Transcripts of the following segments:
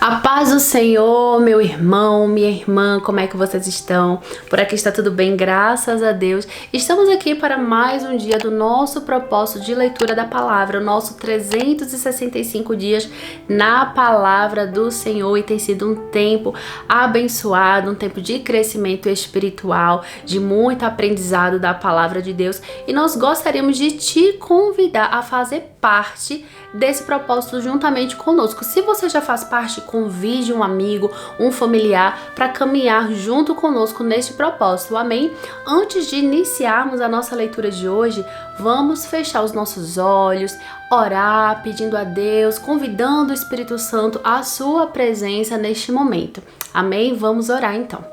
A paz do Senhor, meu irmão, minha irmã, como é que vocês estão? Por aqui está tudo bem, graças a Deus. Estamos aqui para mais um dia do nosso propósito de leitura da palavra, o nosso 365 dias na palavra do Senhor, e tem sido um tempo abençoado, um tempo de crescimento espiritual, de muito aprendizado da palavra de Deus, e nós gostaríamos de te convidar a fazer parte desse propósito juntamente conosco. Se você já faz parte, convide um amigo, um familiar para caminhar junto conosco neste propósito, amém? Antes de iniciarmos a nossa leitura de hoje, vamos fechar os nossos olhos, orar, pedindo a Deus, convidando o Espírito Santo à sua presença neste momento, amém? Vamos orar então.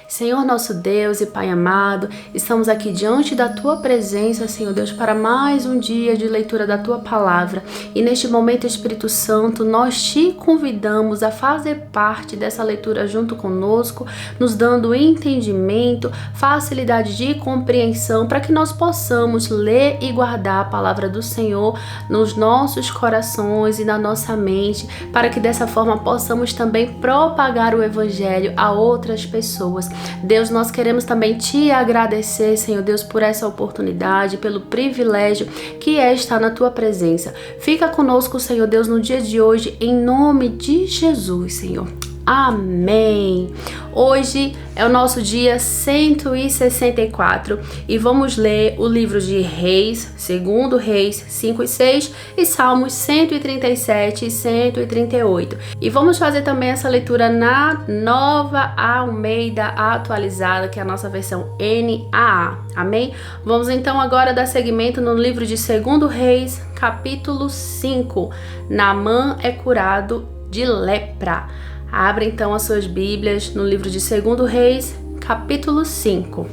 Senhor nosso Deus e Pai amado, estamos aqui diante da Tua presença, Senhor Deus, para mais um dia de leitura da Tua palavra. E neste momento, Espírito Santo, nós Te convidamos a fazer parte dessa leitura junto conosco, nos dando entendimento, facilidade de compreensão, para que nós possamos ler e guardar a palavra do Senhor nos nossos corações e na nossa mente, para que dessa forma possamos também propagar o Evangelho a outras pessoas. Deus, nós queremos também te agradecer, Senhor Deus, por essa oportunidade, pelo privilégio que é estar na tua presença. Fica conosco, Senhor Deus, no dia de hoje, em nome de Jesus, Senhor. Amém. Hoje é o nosso dia 164 e vamos ler o livro de Reis, 2 Reis 5 e 6 e Salmos 137 e 138. E vamos fazer também essa leitura na Nova Almeida Atualizada, que é a nossa versão NAA. Amém? Vamos então agora dar seguimento no livro de 2 Reis, capítulo 5. Naamã é curado de lepra. Abra então as suas Bíblias no livro de 2 Reis, capítulo 5.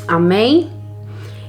Amém?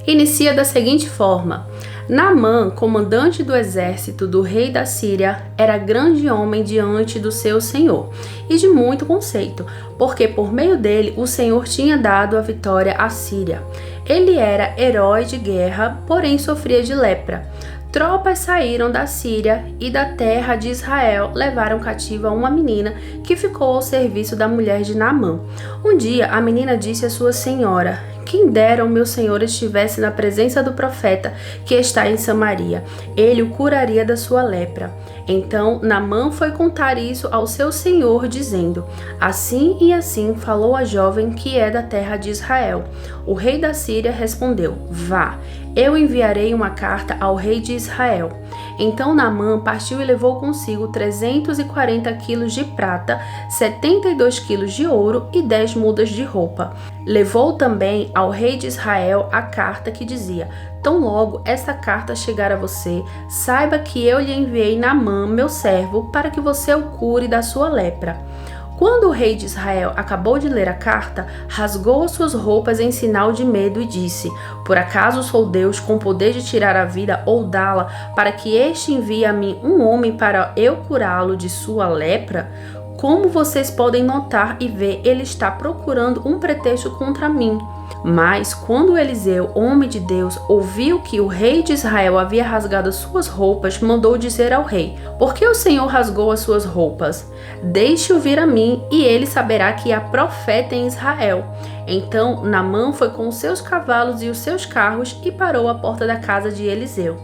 Inicia da seguinte forma: Naamã, comandante do exército do rei da Síria, era grande homem diante do seu senhor e de muito conceito, porque por meio dele o Senhor tinha dado a vitória à Síria. Ele era herói de guerra, porém sofria de lepra. Tropas saíram da Síria e da terra de Israel, levaram cativa uma menina que ficou ao serviço da mulher de Naamã. Um dia a menina disse à sua senhora: quem dera o meu senhor estivesse na presença do profeta que está em Samaria, ele o curaria da sua lepra. Então Naamã foi contar isso ao seu senhor, dizendo: assim e assim falou a jovem que é da terra de Israel. O rei da Síria respondeu: vá, eu enviarei uma carta ao rei de Israel. Então Naamã partiu e levou consigo 340 quilos de prata, 72 quilos de ouro e 10 mudas de roupa. Levou também ao rei de Israel a carta que dizia: tão logo esta carta chegar a você, saiba que eu lhe enviei Naamã, meu servo, para que você o cure da sua lepra. Quando o rei de Israel acabou de ler a carta, rasgou as suas roupas em sinal de medo e disse: por acaso sou Deus com poder de tirar a vida ou dá-la, para que este envie a mim um homem para eu curá-lo de sua lepra? Como vocês podem notar e ver, ele está procurando um pretexto contra mim. Mas quando Eliseu, homem de Deus, ouviu que o rei de Israel havia rasgado suas roupas, mandou dizer ao rei: por que o Senhor rasgou as suas roupas? Deixe-o vir a mim, e ele saberá que há profeta em Israel. Então Naamã foi com os seus cavalos e os seus carros e parou à porta da casa de Eliseu.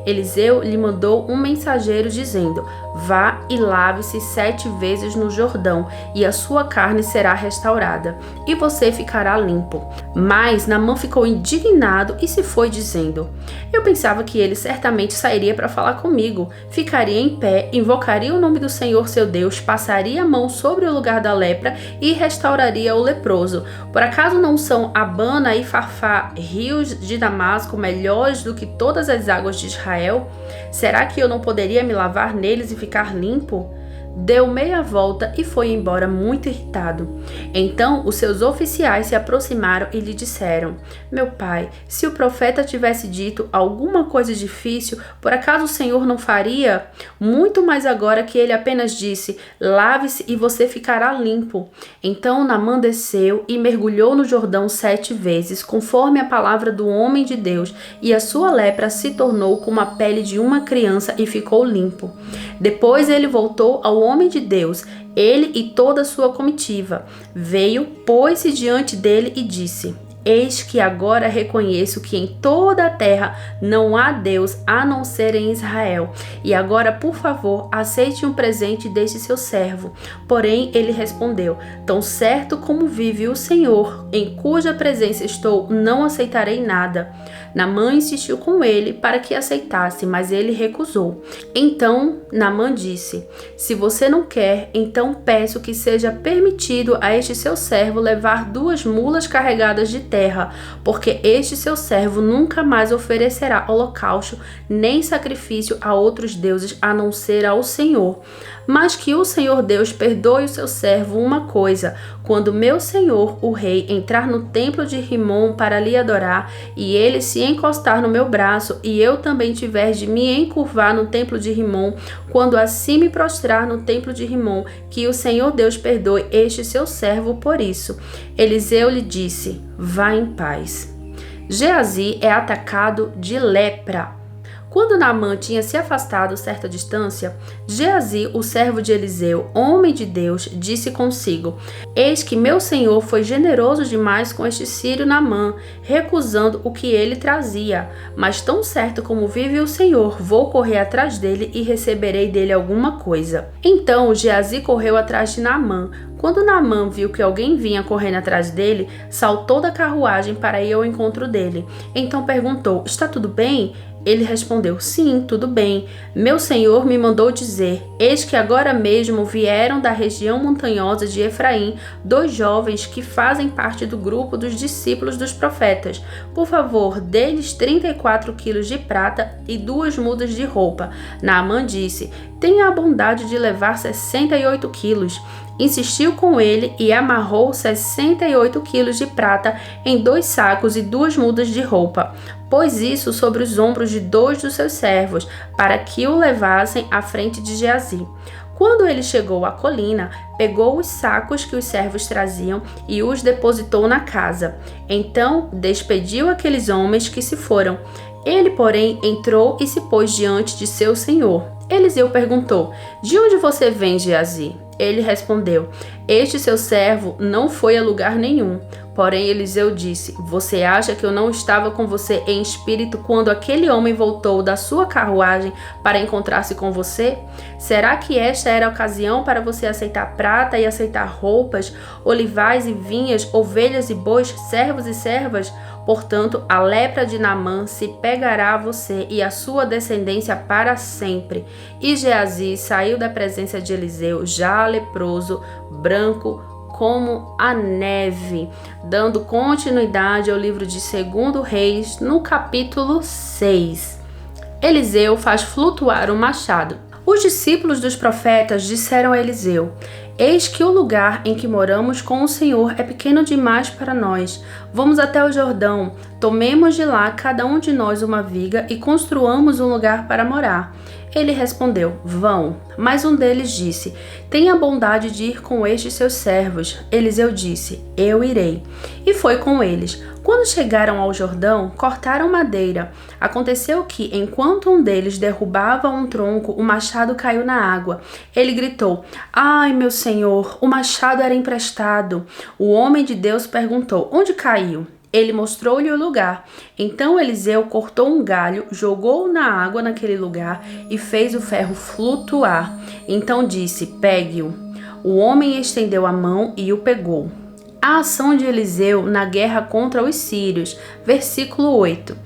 Eliseu lhe mandou um mensageiro dizendo: vá e lave-se 7 vezes no Jordão, e a sua carne será restaurada, e você ficará limpo. Mas Naamã ficou indignado e se foi dizendo: eu pensava que ele certamente sairia para falar comigo, ficaria em pé, invocaria o nome do Senhor seu Deus, passaria a mão sobre o lugar da lepra e restauraria o leproso. Por acaso não são Abana e Farfá, rios de Damasco, melhores do que todas as águas de Israel? Será que eu não poderia me lavar neles e ficar limpo? Deu meia volta e foi embora muito irritado. Então os seus oficiais se aproximaram e lhe disseram: meu pai, se o profeta tivesse dito alguma coisa difícil, por acaso o Senhor não faria? Muito mais agora que ele apenas disse: lave-se e você ficará limpo. Então Naamã desceu e mergulhou no Jordão 7 vezes, conforme a palavra do homem de Deus, e a sua lepra se tornou como a pele de uma criança e ficou limpo. Depois ele voltou ao homem de Deus, ele e toda a sua comitiva. Veio, pôs-se diante dele e disse: Eis que agora reconheço que em toda a terra não há Deus a não ser em Israel. E agora, por favor, aceite um presente deste seu servo. Porém, ele respondeu: Tão certo como vive o Senhor, em cuja presença estou, não aceitarei nada. Naamã insistiu com ele para que aceitasse, mas ele recusou. Então Naamã disse: Se você não quer, então peço que seja permitido a este seu servo levar 2 mulas carregadas de terra, porque este seu servo nunca mais oferecerá holocausto nem sacrifício a outros deuses a não ser ao Senhor. Mas que o Senhor Deus perdoe o seu servo uma coisa: quando meu senhor, o rei, entrar no templo de Rimom para lhe adorar, e ele se encostar no meu braço, e eu também tiver de me encurvar no templo de Rimom, quando assim me prostrar no templo de Rimom, que o Senhor Deus perdoe este seu servo por isso. Eliseu lhe disse: Vá em paz. Geazi é atacado de lepra. Quando Naamã tinha se afastado certa distância, Geazi, o servo de Eliseu, homem de Deus, disse consigo: Eis que meu senhor foi generoso demais com este sírio Naamã, recusando o que ele trazia. Mas tão certo como vive o Senhor, vou correr atrás dele e receberei dele alguma coisa. Então Geazi correu atrás de Naamã. Quando Naamã viu que alguém vinha correndo atrás dele, saltou da carruagem para ir ao encontro dele. Então perguntou: Está tudo bem? Ele respondeu: Sim, tudo bem. Meu senhor me mandou dizer: Eis que agora mesmo vieram da região montanhosa de Efraim 2 jovens que fazem parte do grupo dos discípulos dos profetas. Por favor, dê-lhes 34 quilos de prata e 2 mudas de roupa. Naamã disse: Tenha a bondade de levar 68 quilos. Insistiu com ele e amarrou 68 quilos de prata em 2 sacos e 2 mudas de roupa. Pôs isso sobre os ombros de 2 dos seus servos, para que o levassem à frente de Geazi. Quando ele chegou à colina, pegou os sacos que os servos traziam e os depositou na casa. Então despediu aqueles homens que se foram. Ele, porém, entrou e se pôs diante de seu senhor. Eliseu perguntou: De onde você vem, Geazi? Ele respondeu: Este seu servo não foi a lugar nenhum. Porém Eliseu disse: Você acha que eu não estava com você em espírito quando aquele homem voltou da sua carruagem para encontrar-se com você? Será que esta era a ocasião para você aceitar prata e aceitar roupas, olivais e vinhas, ovelhas e bois, servos e servas? Portanto, a lepra de Naamã se pegará a você e a sua descendência para sempre. E Geazi saiu da presença de Eliseu, já leproso, branco como a neve, dando continuidade ao livro de 2 Reis, no capítulo 6. Eliseu faz flutuar o machado. Os discípulos dos profetas disseram a Eliseu: Eis que o lugar em que moramos com o Senhor é pequeno demais para nós. Vamos até o Jordão, tomemos de lá cada um de nós uma viga e construamos um lugar para morar. Ele respondeu: Vão. Mas um deles disse: Tenha bondade de ir com estes seus servos. Eliseu disse: Eu irei. E foi com eles. Quando chegaram ao Jordão, cortaram madeira. Aconteceu que, enquanto um deles derrubava um tronco, o machado caiu na água. Ele gritou: Ai, meu senhor, o machado era emprestado. O homem de Deus perguntou: Onde caiu? Ele mostrou-lhe o lugar. Então Eliseu cortou um galho, jogou-o na água naquele lugar e fez o ferro flutuar. Então disse: Pegue-o. O homem estendeu a mão e o pegou. A ação de Eliseu na guerra contra os sírios. Versículo 8.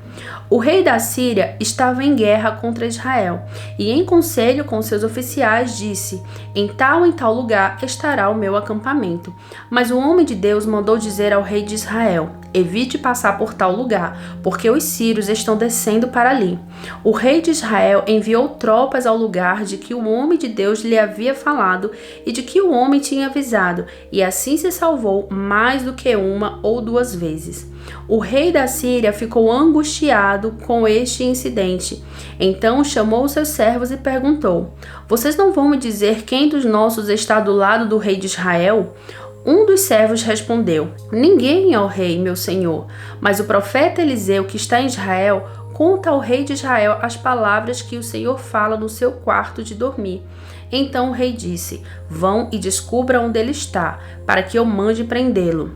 O rei da Síria estava em guerra contra Israel e, em conselho com seus oficiais, disse: em tal lugar estará o meu acampamento. Mas o homem de Deus mandou dizer ao rei de Israel: evite passar por tal lugar, porque os sírios estão descendo para ali. O rei de Israel enviou tropas ao lugar de que o homem de Deus lhe havia falado e de que o homem tinha avisado, e assim se salvou mais do que 1 ou 2 vezes. O rei da Síria ficou angustiado com este incidente. Então chamou seus servos e perguntou: vocês não vão me dizer quem dos nossos está do lado do rei de Israel? Um dos servos respondeu: ninguém, ó rei, meu senhor. Mas o profeta Eliseu, que está em Israel, conta ao rei de Israel as palavras que o Senhor fala no seu quarto de dormir. Então o rei disse: vão e descubram onde ele está, para que eu mande prendê-lo.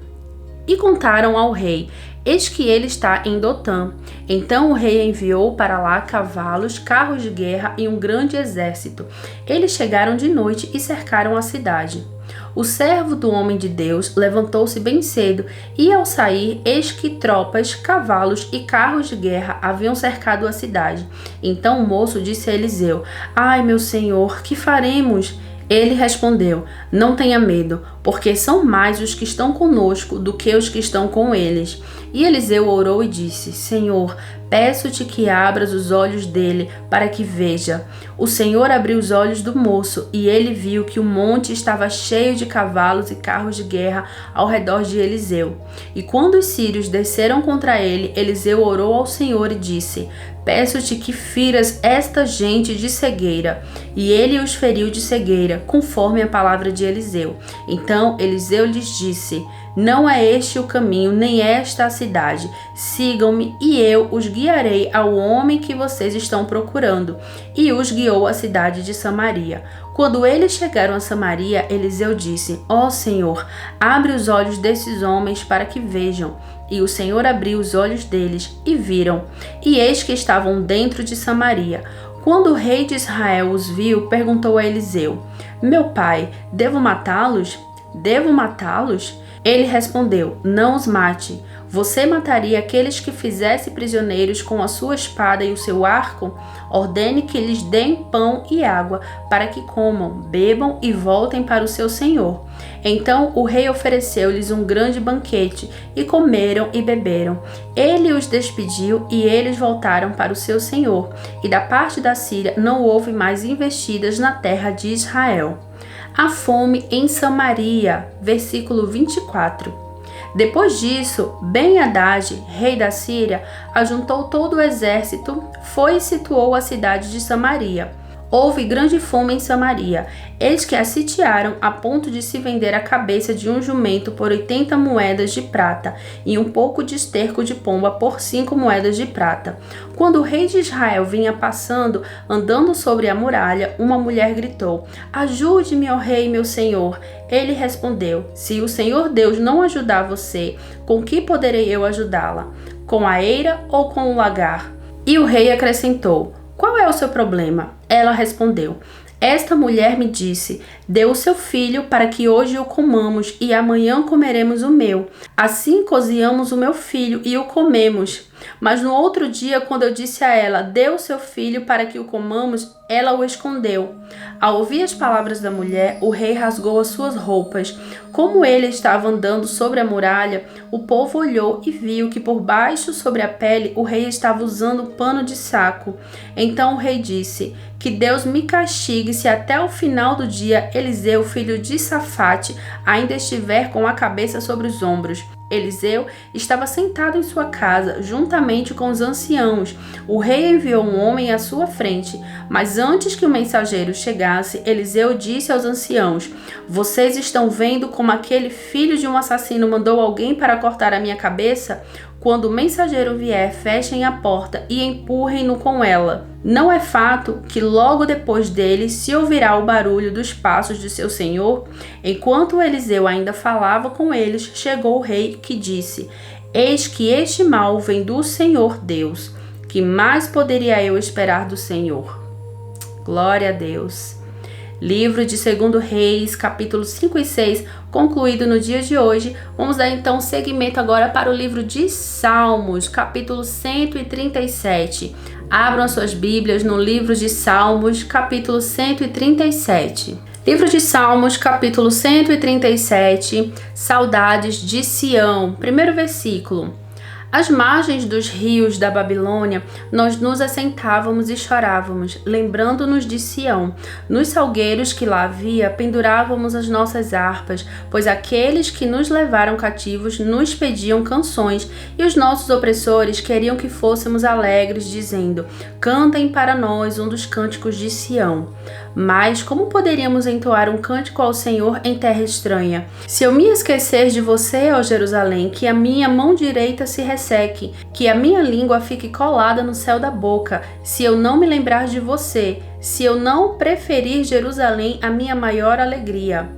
E contaram ao rei: eis que ele está em Dotã. Então o rei enviou para lá cavalos, carros de guerra e um grande exército. Eles chegaram de noite e cercaram a cidade. O servo do homem de Deus levantou-se bem cedo e, ao sair, eis que tropas, cavalos e carros de guerra haviam cercado a cidade. Então o moço disse a Eliseu: ai, meu senhor, que faremos? Ele respondeu: não tenha medo, porque são mais os que estão conosco do que os que estão com eles. E Eliseu orou e disse: Senhor, peço-te que abras os olhos dele, para que veja. O Senhor abriu os olhos do moço, e ele viu que o monte estava cheio de cavalos e carros de guerra ao redor de Eliseu. E quando os sírios desceram contra ele, Eliseu orou ao Senhor e disse: peço-te que firas esta gente de cegueira. E ele os feriu de cegueira, conforme a palavra de Eliseu. Então Eliseu lhes disse: não é este o caminho, nem esta a cidade. Sigam-me e eu os guiarei ao homem que vocês estão procurando. E os guiou à cidade de Samaria. Quando eles chegaram a Samaria, Eliseu disse: ó Senhor, abre os olhos desses homens para que vejam. E o Senhor abriu os olhos deles e viram. E eis que estavam dentro de Samaria. Quando o rei de Israel os viu, perguntou a Eliseu: meu pai, devo matá-los? Devo matá-los? Ele respondeu: não os mate. Você mataria aqueles que fizesse prisioneiros com a sua espada e o seu arco? Ordene que lhes deem pão e água, para que comam, bebam e voltem para o seu senhor. Então o rei ofereceu-lhes um grande banquete, e comeram e beberam. Ele os despediu e eles voltaram para o seu senhor. E da parte da Síria não houve mais investidas na terra de Israel. A fome em Samaria, versículo 24. Depois disso, Ben-Hadad, rei da Síria, ajuntou todo o exército, foi e situou a cidade de Samaria. Houve grande fome em Samaria. Eis que a sitiaram a ponto de se vender a cabeça de um jumento por 80 moedas de prata e um pouco de esterco de pomba por 5 moedas de prata. Quando o rei de Israel vinha passando, andando sobre a muralha, uma mulher gritou: ajude-me, ó rei, meu senhor. Ele respondeu: se o Senhor Deus não ajudar você, com que poderei eu ajudá-la? Com a eira ou com o lagar? E o rei acrescentou: qual é o seu problema? Ela respondeu: esta mulher me disse: dê o seu filho para que hoje o comamos e amanhã comeremos o meu. Assim cozinhamos o meu filho e o comemos. Mas no outro dia, quando eu disse a ela: dê o seu filho para que o comamos, ela o escondeu. Ao ouvir as palavras da mulher, o rei rasgou as suas roupas. Como ele estava andando sobre a muralha, o povo olhou e viu que por baixo, sobre a pele, o rei estava usando pano de saco. Então o rei disse: que Deus me castigue se até o final do dia Eliseu, filho de Safate, ainda estiver com a cabeça sobre os ombros. Eliseu estava sentado em sua casa, juntamente com os anciãos. O rei enviou um homem à sua frente, mas antes que o mensageiro chegasse, Eliseu disse aos anciãos: vocês estão vendo como aquele filho de um assassino mandou alguém para cortar a minha cabeça? Quando o mensageiro vier, fechem a porta e empurrem-no com ela. Não é fato que logo depois dele se ouvirá o barulho dos passos de seu senhor? Enquanto Eliseu ainda falava com eles, chegou o rei, que disse: eis que este mal vem do Senhor Deus. Que mais poderia eu esperar do Senhor? Glória a Deus. Livro de 2 Reis, capítulos 5 e 6, concluído no dia de hoje. Vamos dar então seguimento agora para o livro de Salmos, capítulo 137. Abram as suas Bíblias no livro de Salmos, capítulo 137. Livro de Salmos, capítulo 137, Saudades de Sião. Primeiro versículo. Às margens dos rios da Babilônia, nós nos assentávamos e chorávamos, lembrando-nos de Sião. Nos salgueiros que lá havia, pendurávamos as nossas harpas, pois aqueles que nos levaram cativos nos pediam canções, e os nossos opressores queriam que fôssemos alegres, dizendo: cantem para nós um dos cânticos de Sião. Mas como poderíamos entoar um cântico ao Senhor em terra estranha? Se eu me esquecer de você, ó Jerusalém, que a minha mão direita se resseque, que a minha língua fique colada no céu da boca, se eu não me lembrar de você, se eu não preferir Jerusalém a minha maior alegria.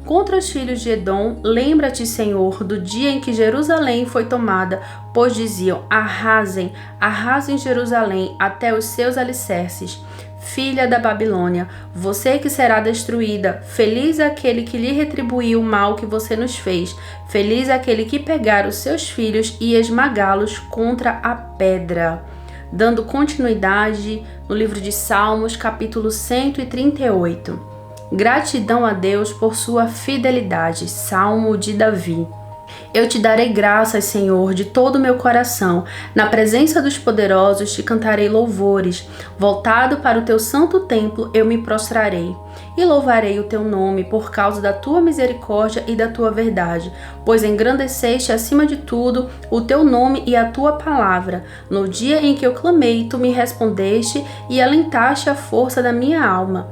Contra os filhos de Edom, lembra-te, Senhor, do dia em que Jerusalém foi tomada, pois diziam: arrasem, arrasem Jerusalém até os seus alicerces. Filha da Babilônia, você que será destruída, feliz é aquele que lhe retribuiu o mal que você nos fez, feliz é aquele que pegar os seus filhos e esmagá-los contra a pedra. Dando continuidade no livro de Salmos, capítulo 138. Gratidão a Deus por sua fidelidade. Salmo de Davi. Eu te darei graças, Senhor, de todo o meu coração. Na presença dos poderosos te cantarei louvores. Voltado para o teu santo templo, eu me prostrarei. E louvarei o teu nome por causa da tua misericórdia e da tua verdade, pois engrandeceste acima de tudo o teu nome e a tua palavra. No dia em que eu clamei, tu me respondeste e alentaste a força da minha alma.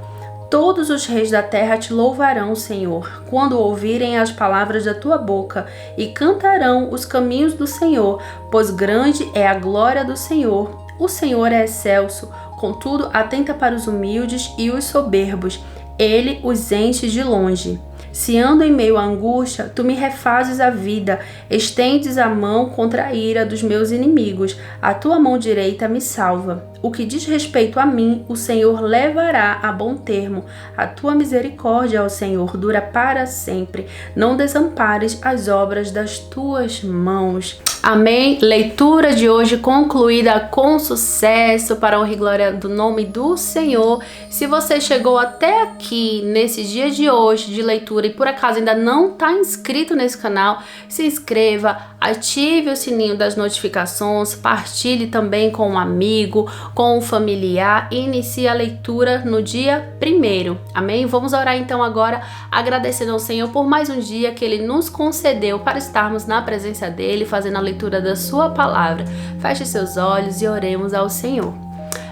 Todos os reis da terra te louvarão, Senhor, quando ouvirem as palavras da tua boca, e cantarão os caminhos do Senhor, pois grande é a glória do Senhor. O Senhor é excelso, contudo atenta para os humildes e os soberbos. Ele os enche de longe. Se ando em meio à angústia, tu me refazes a vida, estendes a mão contra a ira dos meus inimigos, a tua mão direita me salva. O que diz respeito a mim, o Senhor levará a bom termo. A tua misericórdia, ó Senhor, dura para sempre. Não desampares as obras das tuas mãos. Amém? Leitura de hoje concluída com sucesso para a honra e glória do nome do Senhor. Se você chegou até aqui nesse dia de hoje de leitura e por acaso ainda não está inscrito nesse canal, se inscreva, ative o sininho das notificações, partilhe também com um amigo, com um familiar e inicie a leitura no dia 1º. Amém? Vamos orar então agora, agradecendo ao Senhor por mais um dia que Ele nos concedeu para estarmos na presença dEle, fazendo a leitura da sua palavra. Feche seus olhos e oremos ao Senhor.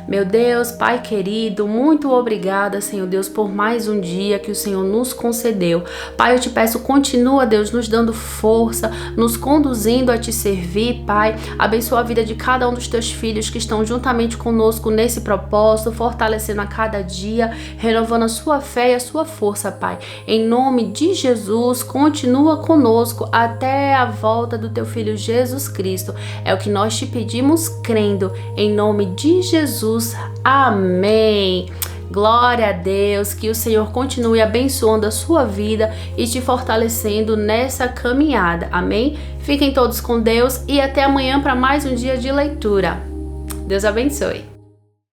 Meu Deus, Pai querido, muito obrigada, Senhor Deus, por mais um dia que o Senhor nos concedeu. Pai, eu te peço, continua, Deus, nos dando força, nos conduzindo a te servir, Pai. Abençoa a vida de cada um dos teus filhos que estão juntamente conosco nesse propósito, fortalecendo a cada dia, renovando a sua fé e a sua força, Pai. Em nome de Jesus, continua conosco até a volta do teu Filho Jesus Cristo. É o que nós te pedimos crendo, em nome de Jesus. Amém. Glória a Deus, que o Senhor continue abençoando a sua vida e te fortalecendo nessa caminhada. Amém? Fiquem todos com Deus e até amanhã para mais um dia de leitura. Deus abençoe.